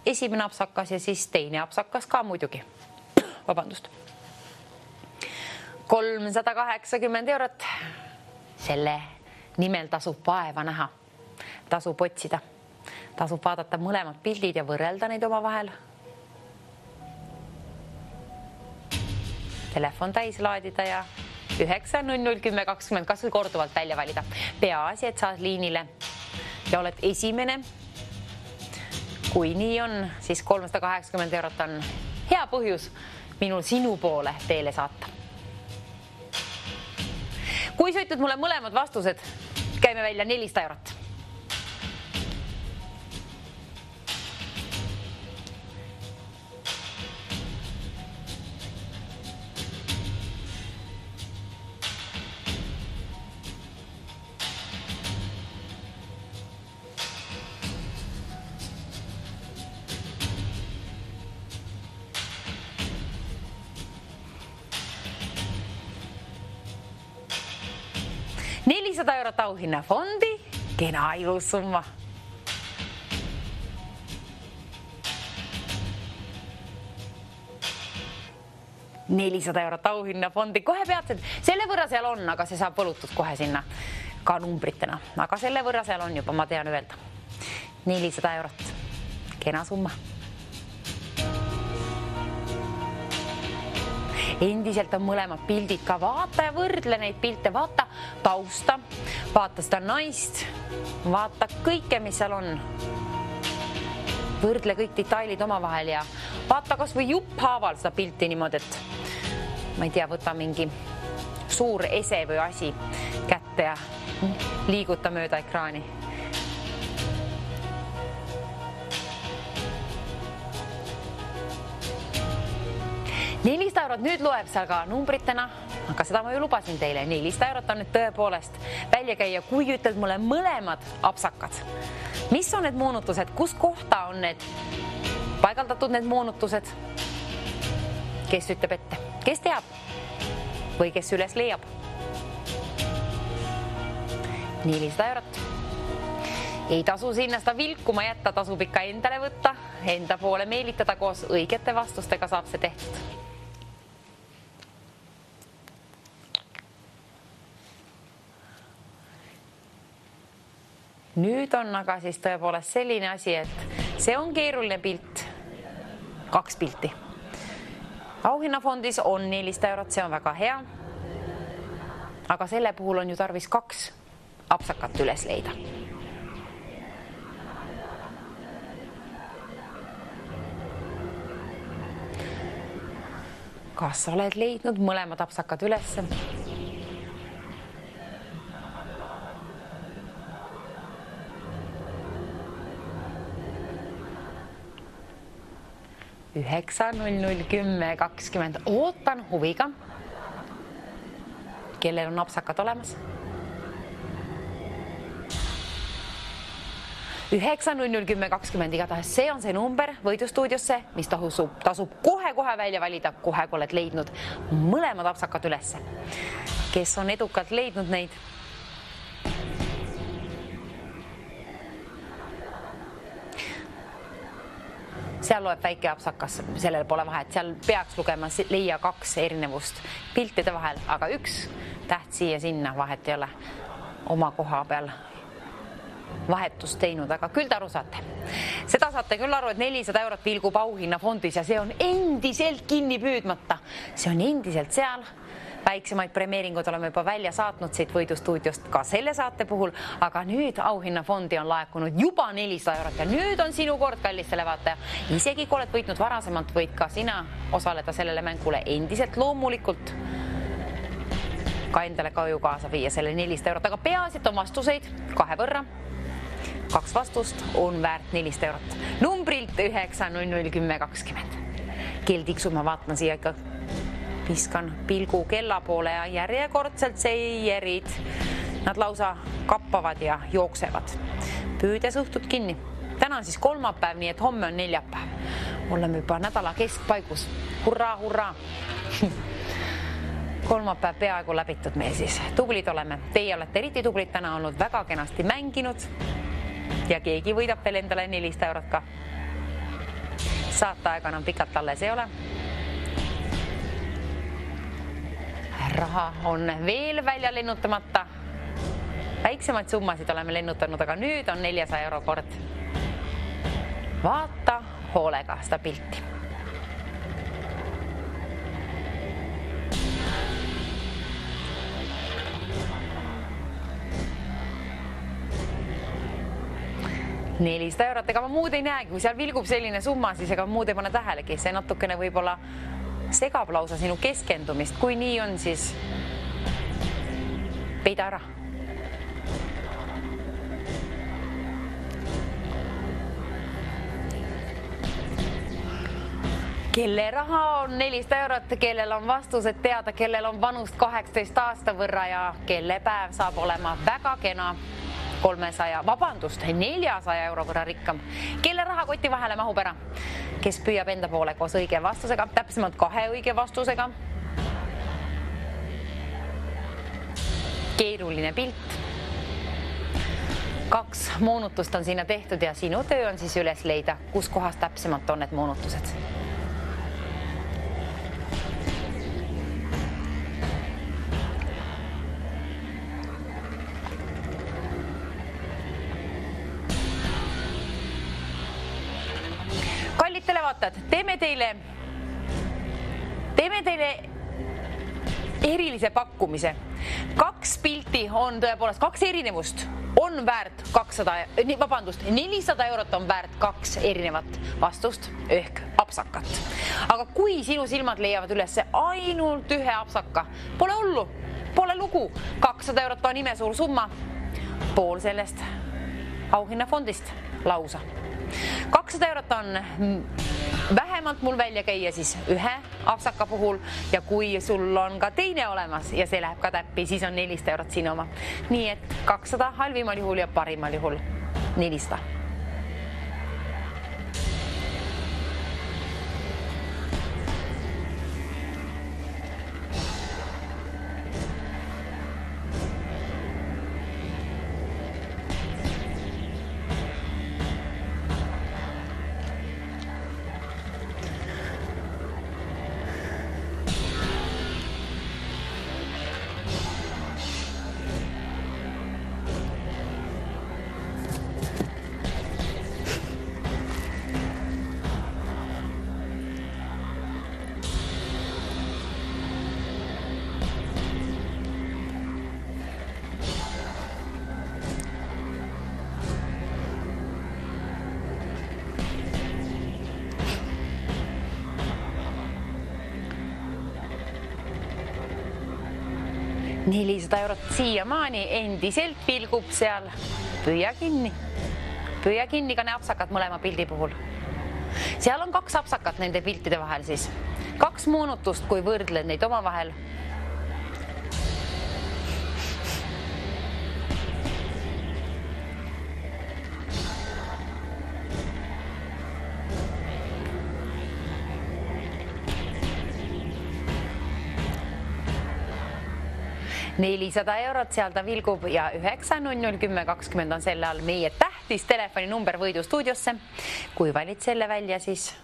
esimene apsakas ja siis teine apsakas ka muidugi. Vabandust. 380 eurot. Selle nimel tasub vaeva näha. Tasub otsida. Tasub vaadata mõlemad pildid ja võrrelda neid oma vahel. Telefon täis laadida ja 900 10 20 kas või korduvalt välja valida. Peaasi, et saad liinile ja oled esimene. Kui nii on, siis 380 eurot on hea põhjus minul sinu poole teele saata. Kui sa ütled mulle mõlemad vastused, käime välja 400 eurot. €400 auhinnafondi, kena ilus summa. €400 auhinnafondi kohe peatselt. Selle võrra seal on, aga see saab võlutud kohe sinna ka numbritena. Aga selle võrra seal on juba, ma tean öelda. €400. Kena summa. Endiselt on mõlemad pildid ka. Vaata ja võrdle neid pilte. Vaata tausta, vaata seda naist, vaata kõike, mis seal on. Võrdle kõik detailid omavahel ja vaata kas või jupphaaval seda pilti niimoodi, et ma ei tea, võta mingi suur ese või asi kätte ja liiguta mööda ekraani. €400 nüüd loeb seal ka numbritena, aga seda ma ju lubasin teile. €400 on nüüd tõepoolest välja käia, kui ütled mulle mõlemad apsakad. Mis on need moonutused? Kus kohta on need paigaldatud need moonutused? Kes ütleb ette? Kes teab? Või kes üles leiab? €400. Ei tasu sinna seda vilkuma jätta, tasub ikka endale võtta, enda poole meelitada koos õigete vastustega saab see tehtud. Nüüd on aga siis tõepoolest selline asi, et see on keeruline pilt. 2 pilti. Auhinnafondis on €400, see on väga hea. aga selle puhul on ju tarvis 2 apsakat üles leida. Kas oled leidnud mõlemad apsakad ülesse? Üheksa, 00, 10, 20. Ootan huviga. Kellel on apsakad olemas? 9, 00, 10, 20. Igatahes see on see number võidustuudiosse, mis tasub kohe välja valida, kohe kui oled leidnud mõlemad apsakad ülesse. Kes on edukalt leidnud neid? Seal loeb väike apsakas, sellel pole vahet, seal peaks lugema leia 2 erinevust piltide vahel, aga 1 täht siia sinna vahet ei ole oma koha peal vahetust teinud, aga küll te aru saate. Seda saate küll aru, et 400 eurot vilgub auhinnafondis ja see on endiselt kinni püüdmata. See on endiselt seal. Väiksemaid premeeringud oleme juba välja saatnud siit võidustuudiost ka selle saate puhul, aga nüüd auhinnafondi on laekunud juba 400 eurot ja nüüd on sinu kord, kallis televaataja. Isegi kui oled võitnud varasemalt, võid ka sina osaleda sellele mängule endiselt loomulikult ka endale koju kaasa viia selle 400 eurot, aga peaasi, et on vastuseid 2 võrra. 2 vastust on väärt 400 eurot. Numbrilt 9, 00, 10, 20. Kell tiksub, ma vaatan siia ikka. Viskan pilgu kella poole ja järjekordselt seierid. Nad lausa kappavad ja jooksevad. Püüdes õhtut kinni. Täna on siis kolmapäev, nii et homme on neljapäev. Oleme juba nädala keskpaigus. Hurraa, hurraa! Kolmapäev peaaegu läbitud meil siis. Tublid oleme. Teie olete eriti tublid täna olnud, väga kenasti mänginud ja keegi võidab veel endale 400 eurot ka. Saate aega enam pikalt alles ei ole. Raha on veel välja lennutamata. Väiksemaid summasid oleme lennutanud, aga nüüd on 400 euro kord. Vaata hoolega seda pilti. €400, ega ma muud ei näegi, kui seal vilgub selline summa, siis ega muud ei pane tähelegi. See natukene võib-olla segab lausa sinu keskendumist. Kui nii on, siis peida ära. Kelle raha on 400 eurot, kellel on vastused teada, kellel on vanust 18 aasta võrra ja kelle päev saab olema väga kena 400 euro võrra rikkam. Kelle rahakoti vahele mahub ära? Kes püüab enda poole koos õige vastusega, täpsemalt 2 õige vastusega. Keeruline pilt. 2 moonutust on sinna tehtud ja sinu töö on siis üles leida, kus kohas täpsemalt on need moonutused. Kallid televaatajad, teeme teile erilise pakkumise. 2 pilti on tõepoolest 2 erinevust on väärt 400 eurot on väärt 2 erinevat vastust ehk apsakat. Aga kui sinu silmad leiavad üles ainult 1 apsaka, pole hullu, pole lugu. 200 eurot on imesuur summa, pool sellest auhinnafondist lausa. 200 eurot on vähemalt mul välja käia siis 1 apsaka puhul ja kui sul on ka teine olemas ja see läheb ka täppi, siis on 400 eurot sinu oma. Nii et 200 halvimal juhul ja parimal juhul 400. 400 eurot siiamaani endiselt pilgub seal. Püüa kinni ka ne apsakad mõlema pildi puhul. Seal on 2 apsakat nende piltide vahel siis. 2 moonutust, kui võrdled neid oma vahel. €400 seal ta vilgub ja 9001020 on selle all meie tähtis telefoninumber võidustuudiosse. Kui valid selle välja, siis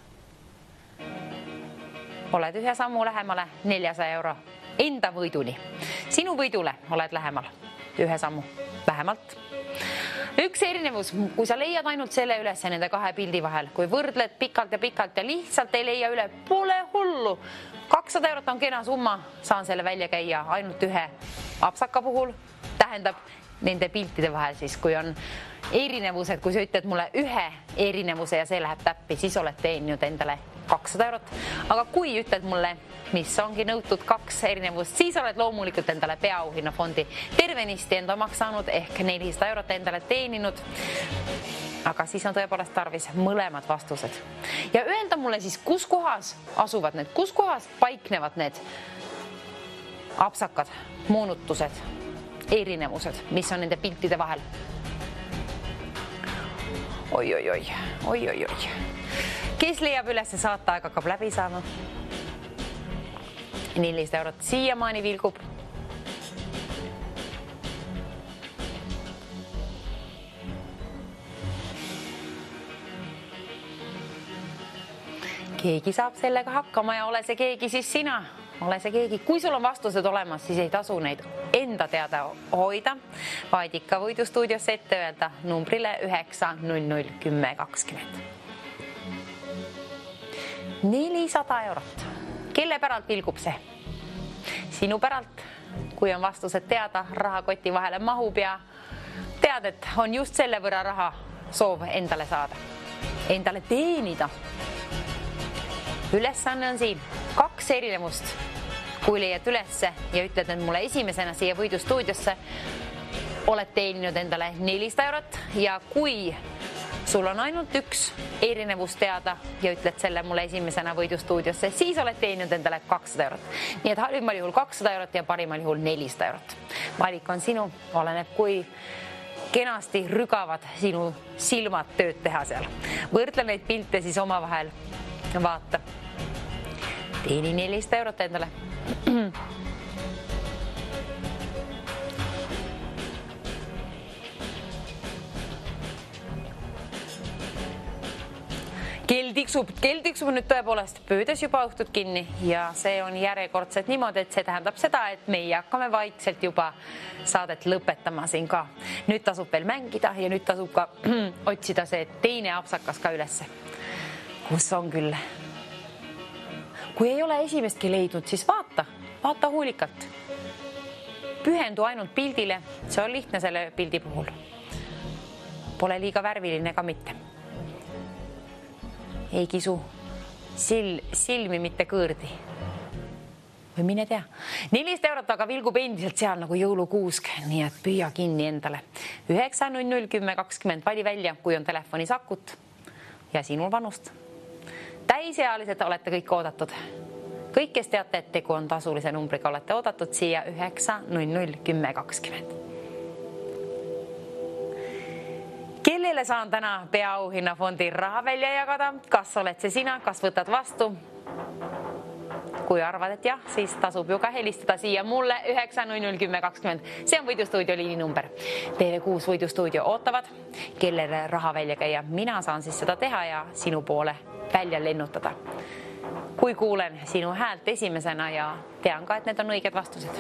oled ühe sammu lähemale 400 euro enda võiduni. Sinu võidule oled lähemal ühe sammu vähemalt. Üks erinevus, kui sa leiad ainult selle üles nende 2 pildi vahel, kui võrdled pikalt ja lihtsalt ei leia üle, pole hullu. 200 eurot on kena summa, saan selle välja käia ainult ühe apsaka puhul, tähendab nende piltide vahel siis, kui on erinevused, kui sa ütled mulle ühe erinevuse ja see läheb täppi, siis oled teeninud endale 200 eurot. Aga kui ütled mulle, mis ongi nõutud 2 erinevust, siis oled loomulikult endale peaauhinnafondi tervenisti enda omaks saanud ehk 400 eurot endale teeninud. Aga siis on tõepoolest tarvis mõlemad vastused. Ja öelda mulle siis, kus kohas asuvad need, kus kohas paiknevad need apsakad, moonutused, erinevused, mis on nende piltide vahel. Oi. Kes leiab üles, see saateaeg hakkab läbi saama. 400 eurot siiamaani vilgub. Keegi saab sellega hakkama ja ole see keegi siis sina. Ole see keegi. Kui sul on vastused olemas, siis ei tasu neid enda teada hoida, vaid ikka võidustuudiosse ette öelda numbrile 9001020. 400 eurot. Kelle päralt vilgub see? Sinu päralt, kui on vastused teada, rahakoti vahele mahub ja tead, et on just selle võrra raha soov endale saada, endale teenida. Ülesanne on siin 2 erinevust. Kui leiad ülesse ja ütled, et mulle esimesena siia võidustuudiosse, oled teeninud endale 400 eurot ja kui sul on ainult 1 erinevus teada ja ütled selle mulle esimesena võidustuudiosse, siis oled teeninud endale 200 eurot. Nii et halvimal juhul 200 eurot ja parimal juhul 400 eurot. Valik on sinu, oleneb kui kenasti rügavad sinu silmad tööd teha seal. Võrdle neid pilte siis omavahel, vaata. Teeni 400 eurot endale. Kell tiksub nüüd tõepoolest pöödes juba õhtut kinni ja see on järjekordselt niimoodi, et see tähendab seda, et meie hakkame vaikselt juba saadet lõpetama siin ka. Nüüd tasub veel mängida ja nüüd tasub ka otsida see teine apsakas ka ülesse. Kus on küll? Kui ei ole esimestki leidnud, siis vaata hoolikalt. Pühendu ainult pildile, see on lihtne selle pildi puhul. Pole liiga värviline ka mitte. Ei kisu silmi mitte kõõrdi. Või mine tea. 400 eurot aga vilgub endiselt seal nagu jõulukuusk, nii et püüa kinni endale. 9001020 vali välja, kui on telefonis akut ja sinul vanust. Täisealised olete kõik oodatud. Kõik, kes teate, et tegu on tasulise numbriga, olete oodatud siia 9001020. Kellele saan täna peaauhinnafondi raha välja jagada? Kas oled see sina? Kas võtad vastu? Kui arvad, et jah, siis tasub ju ka helistada siia mulle 9001020. See on võidustuudio liininumber. TV6 võidustuudio ootavad, kellele raha välja käia. Mina saan siis seda teha ja sinu poole välja lennutada. Kui kuulen sinu häält esimesena ja tean ka, et need on õiged vastused.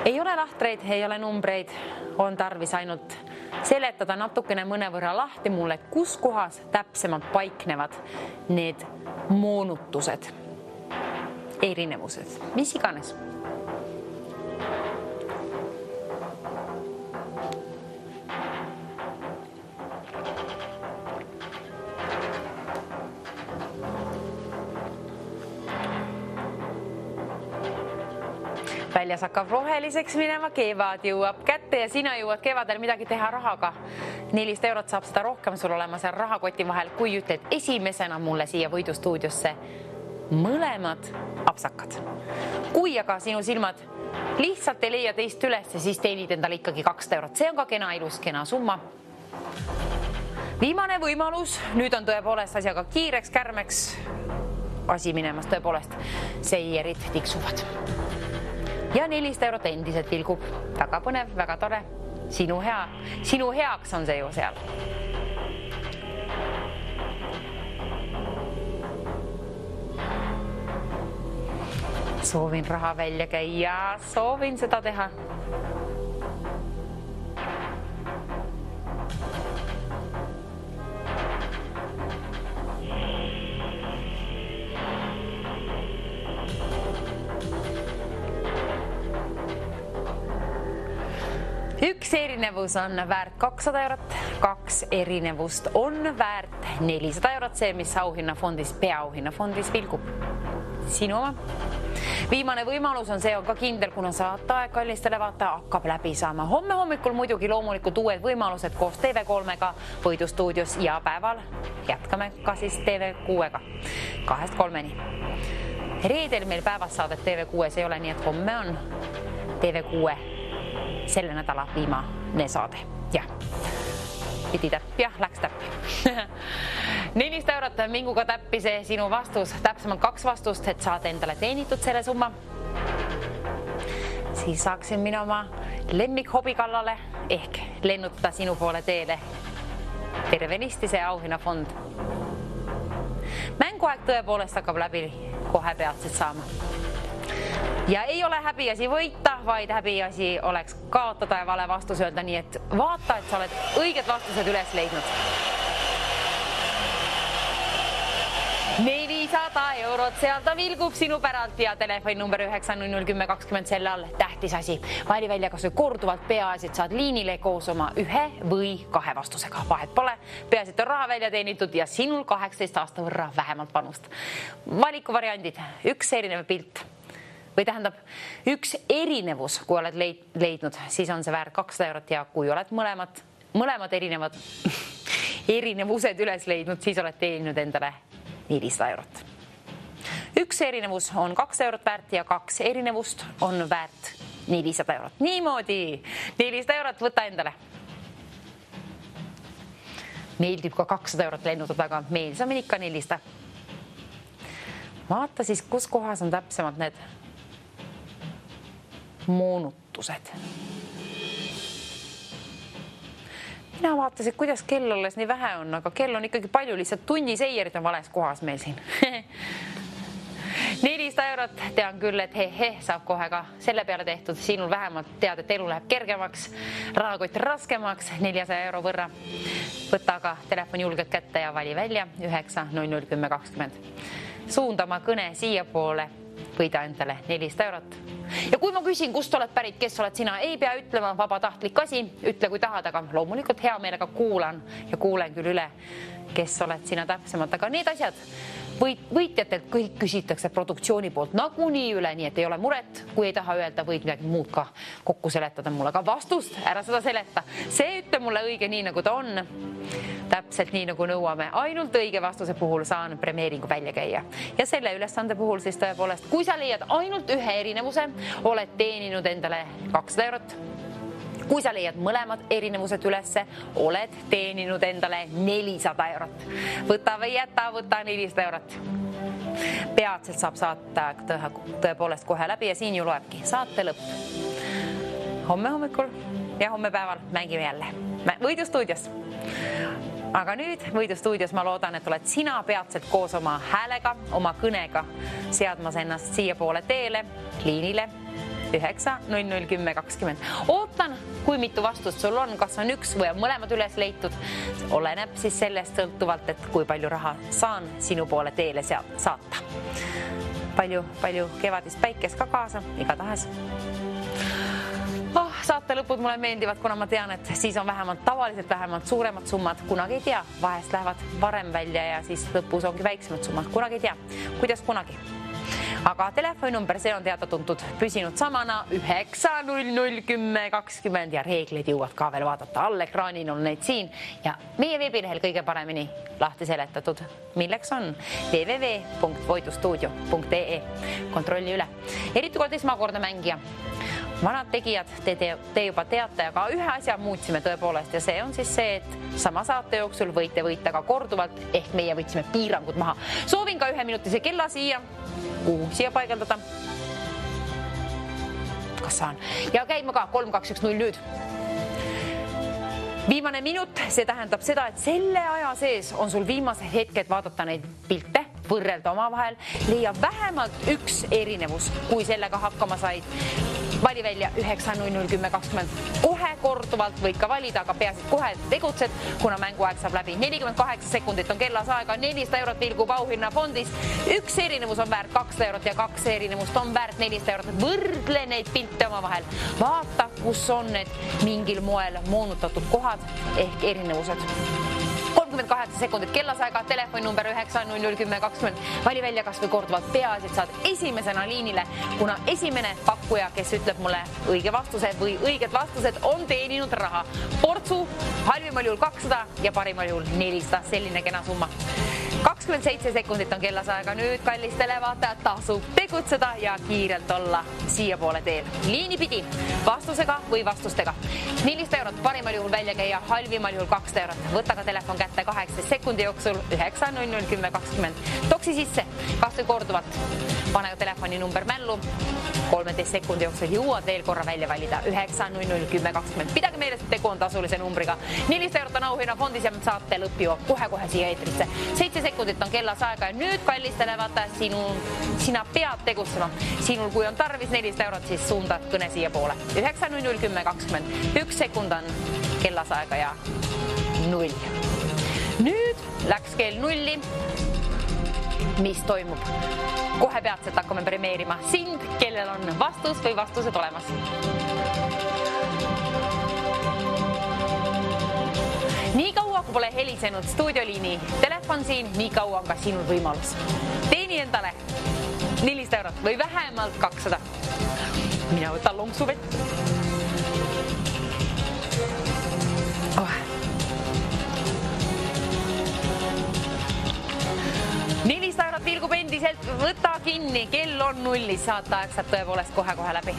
Ei ole lahtreid, ei ole numbreid, on tarvis ainult seletada natukene mõnevõrra lahti mulle, kus kohas täpsemalt paiknevad need moonutused, erinevused, mis iganes. väljas hakkab roheliseks minema, kevad jõuab kätte ja sina jõuad kevadel midagi teha rahaga. 400 eurot saab seda rohkem sul olema seal rahakoti vahel, kui ütled esimesena mulle siia võidustuudiosse mõlemad apsakad. Kui aga sinu silmad lihtsalt ei leia teist üles, siis teenid endale ikkagi 200 eurot. See on ka kena, ilus, kena summa. Viimane võimalus, nüüd on tõepoolest asjaga kiireks kärmeks asi minemas tõepoolest. Seierid tiksuvad. Ja 400 eurot endiselt vilgub. Väga põnev, väga tore. Sinu heaks on see ju seal. Soovin raha välja käia, soovin seda teha. Üks erinevus on väärt 200 eurot, 2 erinevust on väärt 400 eurot, see, mis auhinnafondis, peaauhinnafondis vilgub. Sinu oma. Viimane võimalus on, see on ka kindel, kuna saateaeg kallistele vaataja hakkab läbi saama. Homme hommikul muidugi loomulikult uued võimalused koos TV3-ga võidustuudios ja päeval jätkame ka siis TV6-ga 2-3-ni. Reedel meil päevas saadet TV6-s ei ole, nii et homme on TV6 selle nädala viimane saade. Jah, pidi täpp, jah, läks täppi. 400 eurot minguga täppi see sinu vastus, täpsemalt 2 vastust, et saad endale teenitud selle summa. Siis saaksin mina oma lemmikhobi kallale ehk lennutada sinu poole teele tervenisti see auhinnafond. Mänguaeg tõepoolest hakkab läbi kohe peatselt saama. Ja ei ole häbiasi võita, vaid häbiasi oleks kaotada ja vale vastus öelda, nii et vaata, et sa oled õiged vastused üles leidnud. 400 eurot, seal ta vilgub sinu päralt ja telefoni number 9001020 selle all. Tähtis asi. Vali välja kas või korduvalt, peaasi, et saad liinile koos oma 1 või 2 vastusega. Vahet pole, peaasi, et on raha välja teenitud ja sinul 18 aasta võrra vähemalt panust. Valikuvariandid, üks erinev pilt. Või tähendab, üks erinevus, kui oled leidnud, siis on see väärt 200 eurot ja kui oled mõlemad erinevused üles leidnud, siis oled teeninud endale 400 eurot. Üks erinevus on 2 eurot väärt ja 2 erinevust on väärt 400 eurot. Niimoodi, 400 eurot võta endale. Meeldib ka 200 eurot lennutada, aga meelsam ikka 400. Vaata siis, kus kohas on täpsemalt need moonutused. Mina vaatasin, kuidas kell olles nii vähe on, aga kell on ikkagi palju, lihtsalt tunniseijerid on vales kohas meil siin. 400 eurot, tean küll, et saab kohe ka selle peale tehtud. Sinul vähemalt tead, et elu läheb kergemaks, rahakott raskemaks 400 euro võrra. Võta aga telefoni julgelt kätte ja vali välja 9001020. Suundama kõne siia poole, võida endale 400 eurot. Ja kui ma küsin, kust oled pärit, kes oled sina, ei pea ütlema, vabatahtlik asi, ütle kui tahad, aga loomulikult hea meelega kuulan ja kuulen küll üle, kes oled sina täpsemalt, aga need asjad võitjatelt kõik küsitakse produktsiooni poolt nagunii üle, nii et ei ole muret, kui ei taha öelda, võid midagi muud ka kokku seletada mulle, aga vastust ära seda seleta. See ütle mulle õige nii, nagu ta on, täpselt nii, nagu nõuame. Ainult õige vastuse puhul saan premeeringu välja käia. Ja selle ülesande puhul siis tõepoolest, kui sa leiad ainult ühe erinevuse, oled teeninud endale 200 eurot. Kui sa leiad mõlemad erinevused ülesse, oled teeninud endale 400 eurot. Võta või jäta, võta 400 eurot. Peatselt saab saateaeg tõepoolest kohe läbi ja siin ju loebki saate lõpp. Homme hommikul ja homme päeval mängime jälle võidustuudios. Aga nüüd võidustuudios ma loodan, et oled sina peatselt koos oma häälega, oma kõnega seadmas ennast siia poole teele, liinile 9001020. Ootan, kui mitu vastust sul on, kas on üks või on mõlemad üles leitud. Oleneb siis sellest sõltuvalt, et kui palju raha saan sinu poole teele saata. Palju kevadist päikest ka kaasa, igatahes. Saate lõpud mulle meeldivad, kuna ma tean, et siis on tavaliselt suuremad summad. Kunagi ei tea, vahest lähevad varem välja ja siis lõpus ongi väiksemad summad. Kunagi ei tea, kuidas kunagi. aga telefoninumber, see on teada-tuntud püsinud samana 9001020 ja reeglid jõuad ka veel vaadata. All ekraanil on neid siin ja meie veebilehel kõige paremini lahti seletatud, milleks on www.voidustuudio.ee. Kontrolli üle. Eriti kui oled esmakordne mängija. Vanad tegijad, te juba teate, aga ühe asja muutsime tõepoolest ja see on siis see, et sama saate jooksul võite võita ka korduvalt, ehk meie võtsime piirangud maha. Soovin ka 1 minutise kella siia, kuhu siia paigaldada. Kas saan? Ja käime ka 3-2-1-0 nüüd. Viimane minut, see tähendab seda, et selle aja sees on sul viimased hetked vaadata neid pilte, võrrelda oma vahel, leia vähemalt üks erinevus, kui sellega hakkama said. Vali välja 9-0-10-20. Kohe korduvalt võid ka valida, aga peasid kohe tegutsed, kuna mänguaeg saab läbi. 48 sekundit on kellas aega, 400 eurot vilgub auhinnafondis. Üks erinevus on väärt 200 eurot ja 2 erinevust on väärt 400 eurot. Võrdle neid pilte oma vahel. Vaata, kus on need mingil moel moonutatud kohad ehk erinevused. 38 sekundit kellasaega, telefoninumber 9-0-10-20. Vali välja kas või korduvalt peaasi, et saad esimesena liinile, kuna esimene pakkuja, kes ütleb mulle õige vastuse või õiged vastused, on teeninud raha. Portsu, halvimal juhul 200 ja parimal juhul 400, selline kena summa. 27 sekundit on kellasaega, nüüd kallis televaatajad tasub tegutseda ja kiirelt olla siia poole teel. Liini pidi, vastusega või vastustega. 400 eurot parimal juhul välja käia, halvimal juhul 200 eurot. Võta ka telefon kätte 18 sekundi jooksul 9-0-10-20. Toksi sisse, kas või korduvalt. Pane telefoni number mällu. 13 sekundi jooksul jõuad veel korra välja valida 9-0-10-20. Pidage meeles, et tegu on tasulise numbriga. 400 eurot on auhinnafondis ja saate lõpp jõuab kohe siia eetrisse. 7 sekundit on kellas aega ja nüüd kallis televaataja, sina pead tegutsema. Sinul, kui on tarvis 400 eurot, siis suundad kõne siia poole. 9-0-10-20. 1 sekund on kellas aega ja 0. Nüüd läks kell 0. Mis toimub? Kohe peatselt hakkame premeerima sind, kellel on vastus või vastused olemas. Nii kaua, kui pole helisenud stuudioliini telefon siin, nii kaua on ka sinul võimalus. Teeni endale 400 eurot või vähemalt 200. Mina võtan lonksu vett. 400 eurot vilgub endiselt, võta kinni, kell on 0, saateaeg saab tõepoolest kohe läbi.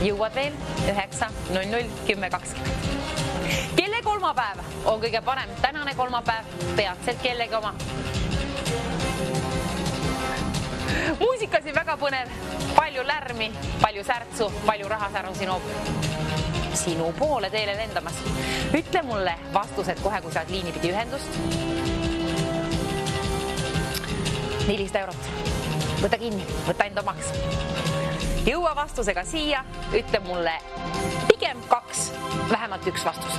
Jõuad veel 9-0-10-20. Kelle kolmapäev on kõige parem? Tänane kolmapäev, peatselt kellegi oma. Muusika siin väga põnev, palju lärmi, palju särtsu, palju rahasäru sinu poole teele lendamas. Ütle mulle vastused kohe, kui saad liini pidi ühendust. 400 eurot. Võta kinni, võta enda omaks. Jõua vastusega siia, ütle mulle pigem 2, vähemalt 1 vastus.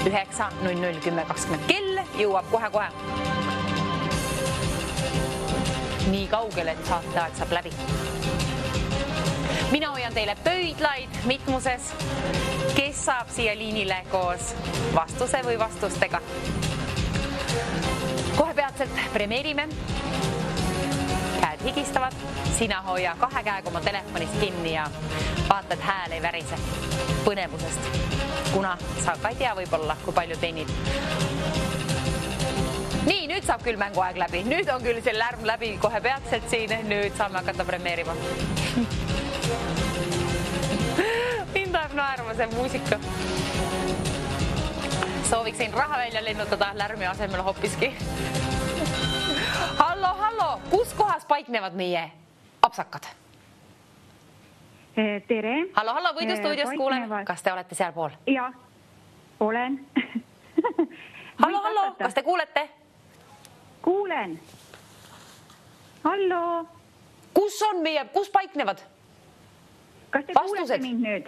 9-0-10-20. Kell jõuab kohe. Nii kaugele, et saateaeg saab läbi. Mina hoian teile pöidlaid mitmuses. Kes saab siia liinile koos vastuse või vastustega? Kohe peatselt premeerime. Käed higistavad. Sina hoia 2 käega oma telefonist kinni ja vaata, et hääl ei värise põnevusest. Kuna sa ka ei tea võib-olla, kui palju teenid. Nii, nüüd saab küll mänguaeg läbi. Nüüd on küll see lärm läbi kohe peatselt siin. Nüüd saame hakata premeerima. Mind ajab naerma see muusika. Sooviksin raha välja lennutada lärmi asemel hoopiski. Hallo, kus kohas paiknevad meie apsakad?
Tere.
Hallo, Võidustuudiost kuuleme. Kas te olete seal pool?
Jah, olen.
Hallo, kas te kuulete?
Kuulen. Hallo.
Kus paiknevad?
Kas te kuulete mind nüüd?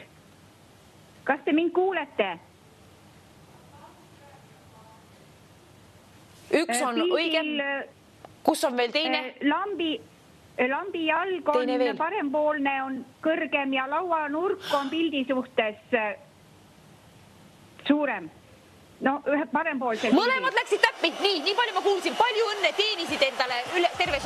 Kas te mind kuulete?
Üks on õige. Kus on veel teine?
Lambi jalg on parempoolne, on kõrgem ja lauanurk on pildi suhtes suurem. No, ühe parempoolse.
Mõlemad läksid täppi. Nii palju ma kuulsin. Palju õnne, teenisid enda talle terve